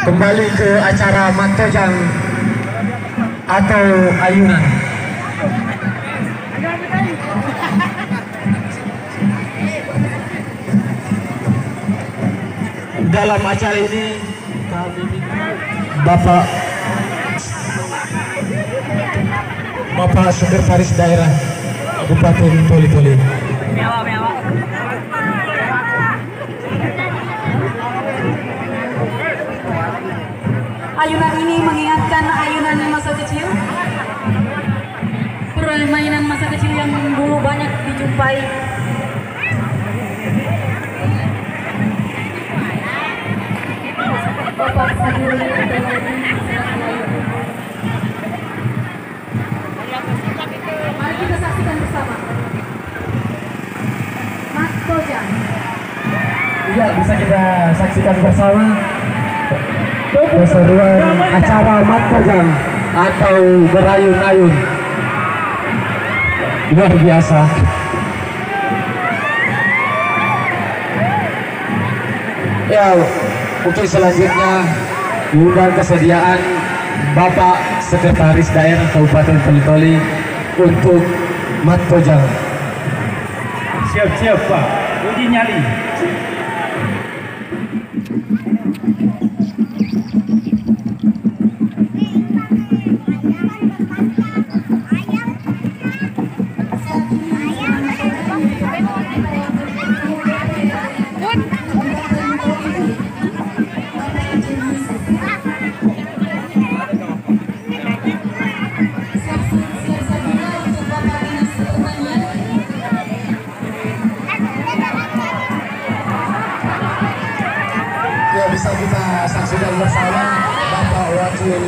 kembali ke acara Matojang atau ayunan. Dalam acara ini kami Bapak Sekretaris Daerah Kabupaten Toli-Toli. Ayunan ini mengingatkan ayunan masa kecil, permainan masa kecil yang dulu banyak dijumpai. Bapak Sadiri mari kita saksikan bersama Matojang. Iya, bisa kita saksikan bersama keseruan acara Matojang atau berayun-ayun. Luar biasa. Ya, untuk selanjutnya diundang kesediaan Bapak Sekretaris Daerah Kabupaten Toli-Toli untuk Matojang. Siap-siap Pak, uji nyali. Ya, bisa kita saksikan bersama Bapak Wakil